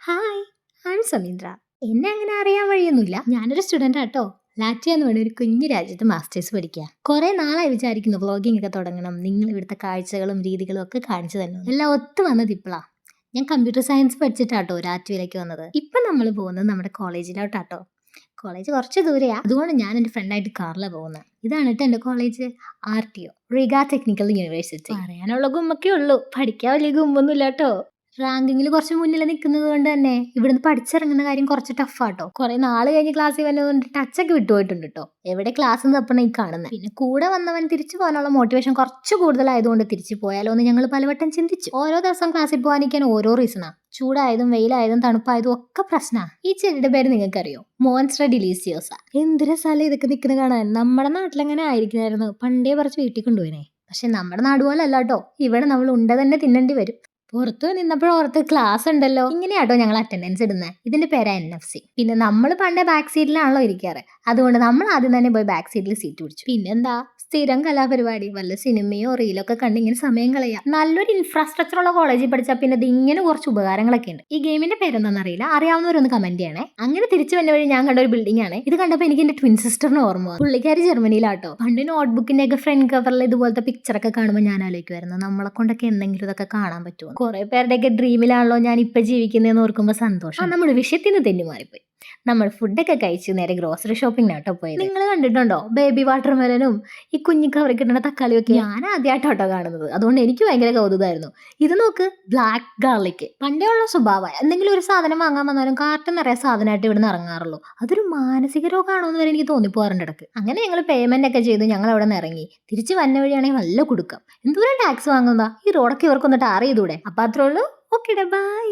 Hi, I സമീന്ദ്ര. എന്നെ അങ്ങനെ അറിയാൻ വഴിയൊന്നുമില്ല. ഞാനൊരു സ്റ്റുഡൻ്റ് ആട്ടോ. ലാറ്റ്വിയ എന്ന് പറഞ്ഞ ഒരു കുഞ്ഞു രാജ്യത്ത് മാസ്റ്റേഴ്സ് പഠിക്കുക. കുറെ നാളായി വിചാരിക്കുന്നു വ്ളോഗിംഗ് ഒക്കെ തുടങ്ങണം, നിങ്ങൾ ഇവിടുത്തെ കാഴ്ചകളും രീതികളും ഒക്കെ കാണിച്ചു തരണം. എല്ലാം ഒത്തു വന്നത് ഇപ്പോഴാ. ഞാൻ കമ്പ്യൂട്ടർ സയൻസ് പഠിച്ചിട്ടാട്ടോ ലാറ്റ്വിയയിലേക്ക് വന്നത്. ഇപ്പം നമ്മൾ പോകുന്നത് നമ്മുടെ കോളേജിലോട്ടാട്ടോ. കോളേജ് കുറച്ച് ദൂരെയാ, അതുകൊണ്ട് ഞാൻ എൻ്റെ ഫ്രണ്ടായിട്ട് കാറിലാണ് പോകുന്നത്. ഇതാണ് കേട്ടോ എൻ്റെ കോളേജ്, RTO, റിഗ ടെക്നിക്കൽ യൂണിവേഴ്സിറ്റി. പറയാനുള്ള ഗുമ്മൊക്കെ ഉള്ളൂ, പഠിക്കാൻ വലിയ ഗുമ്മൊന്നുമില്ല കേട്ടോ. റാങ്കിങ്ങിൽ കുറച്ച് മുന്നിൽ നിൽക്കുന്നത് കൊണ്ട് തന്നെ ഇവിടുന്ന് പഠിച്ചിറങ്ങുന്ന കാര്യം കുറച്ച് ടഫാട്ടോ. കുറെ നാള് കഴിഞ്ഞ് ക്ലാസ്സിൽ വന്നതുകൊണ്ട് ടച്ചൊക്കെ വിട്ടുപോയിട്ടുണ്ട് കേട്ടോ. എവിടെ ക്ലാസ് തപ്പണ ഈ കാണുന്നത്. പിന്നെ കൂടെ വന്നവൻ തിരിച്ചു പോകാനുള്ള മോട്ടിവേഷൻ കുറച്ച് കൂടുതലായതുകൊണ്ട് തിരിച്ചു പോയാലോ എന്ന് ഞങ്ങൾ പലവട്ടം ചിന്തിച്ചു. ഓരോ ദിവസം ക്ലാസ്സിൽ പോകാനിരിക്കാൻ ഓരോ റീസണാ. ചൂടായതും വെയിലായതും തണുപ്പായതും ഒക്കെ പ്രശ്നമാണ്. ഈ ചെടിയുടെ പേര് നിങ്ങൾക്കറിയോ? മോൺസ്റ്റർ ഡിലീസിയോസ. എന്തൊരു സ്ഥലം ഇതൊക്കെ നിൽക്കുന്ന കാണാൻ. നമ്മുടെ നാട്ടിലെങ്ങനെ ആയിരിക്കുമായിരുന്നു, പണ്ടേ പറിച്ച് വീട്ടിൽ കൊണ്ടുപോയിനെ. പക്ഷെ നമ്മുടെ നാട് പോലെ അല്ല കേട്ടോ. ഇവിടെ നമ്മൾ ഉണ്ട തന്നെ തിന്നേണ്ടി വരും. പുറത്ത് നിന്നപ്പോഴോർത്ത് ക്ലാസ് ഉണ്ടല്ലോ. ഇങ്ങനെയാട്ടോ ഞങ്ങൾ അറ്റൻഡൻസ് ഇടുന്നത്. ഇതിന്റെ പേരാ NFC. പിന്നെ നമ്മൾ പണ്ടേ ബാക്ക് സീറ്റിലാണല്ലോ ഇരിക്കാറ്, അതുകൊണ്ട് നമ്മൾ ആദ്യം തന്നെ പോയി ബാക്ക് സീറ്റിൽ സീറ്റ് പിടിച്ചു. പിന്നെന്താ, സ്ഥിരം കലാപരിപാടി, വല്ല സിനിമയോ റീലൊക്കെ കണ്ട് ഇങ്ങനെ സമയം കളയാം. നല്ലൊരു ഇൻഫ്രാസ്ട്രക്ചർ ഉള്ള കോളേജിൽ പഠിച്ചാൽ പിന്നെ ഇത് ഇങ്ങനെ കുറച്ച് ഉപകാരങ്ങളൊക്കെ ഉണ്ട്. ഈ ഗെയിമിന്റെ പേരെന്താണെന്ന് അറിയില്ല, അറിയാവുന്നവരൊന്ന് കമന്റ് ചെയ്യണേ. അങ്ങനെ തിരിച്ചു വന്ന വഴി ഞാൻ കണ്ട ഒരു ബിൽഡിംഗ് ആണ്. ഇത് കണ്ടപ്പോൾ എനിക്ക് എന്റെ ട്വിൻ സിസ്റ്ററിന് ഓർമ്മ വന്നു. പുള്ളിക്കാരി ജർമ്മനിയിലാട്ടോ. പണ്ട് നോട്ട്ബുക്കിന്റെ ഒക്കെ ഫ്രണ്ട് കവറിൽ ഇതുപോലത്തെ പിക്ചറൊക്കെ കാണുമ്പോൾ ഞാൻ ആലോചിക്കുമായിരുന്നു, നമ്മളെ കൊണ്ടൊക്കെ എന്തെങ്കിലും ഇതൊക്കെ കാണാൻ പറ്റുമോ. കുറെ പേരുടെയൊക്കെ ഡ്രീമിലാണല്ലോ ഞാൻ ഇപ്പൊ ജീവിക്കുന്നതെന്ന് ഓർക്കുമ്പോൾ സന്തോഷം. നമ്മുടെ വിഷയത്തിന് തെന്നി മാറിപ്പോയി. നമ്മൾ ഫുഡൊക്കെ കഴിച്ച് നേരെ ഗ്രോസറി ഷോപ്പിങ്ങിനാട്ടോ പോയത്. നിങ്ങൾ കണ്ടിട്ടുണ്ടോ ബേബി വാട്ടർ മെലനും ഈ കുഞ്ഞു കവറിൽ കിട്ടുന്ന തക്കാളിയൊക്കെ? ഞാൻ ആദ്യമായിട്ടോ കാണുന്നത്, അതുകൊണ്ട് എനിക്ക് ഭയങ്കര കൗതുകമായിരുന്നു. ഇത് നോക്ക്, ബ്ലാക്ക് ഗാർലിക്. പണ്ടേ ഉള്ള സ്വഭാവം, എന്തെങ്കിലും ഒരു സാധനം വാങ്ങാൻ വന്നാലും കാർട്ടൺ നിറയെ സാധനമായിട്ട് ഇവിടുന്ന് ഇറങ്ങാറുള്ളൂ. അതൊരു മാനസിക രോഗമാണോ എന്ന് വരെ എനിക്ക് തോന്നിപ്പോകാറുണ്ട് ഇടയ്ക്ക്. അങ്ങനെ ഞങ്ങൾ പേയ്മെന്റ് ഒക്കെ ചെയ്തു ഞങ്ങൾ അവിടെ നിന്ന് ഇറങ്ങി. തിരിച്ച് വന്ന വഴിയാണെങ്കിൽ നല്ല കൊടുക്കാം. എന്തോരം ടാക്സ് വാങ്ങുന്നതാ. ഈ റോഡൊക്കെ ഇവർക്കൊന്ന് ടാർ ചെയ്തൂടെ? അപ്പൊ അത്രേ ഉള്ളൂ. Okay, by.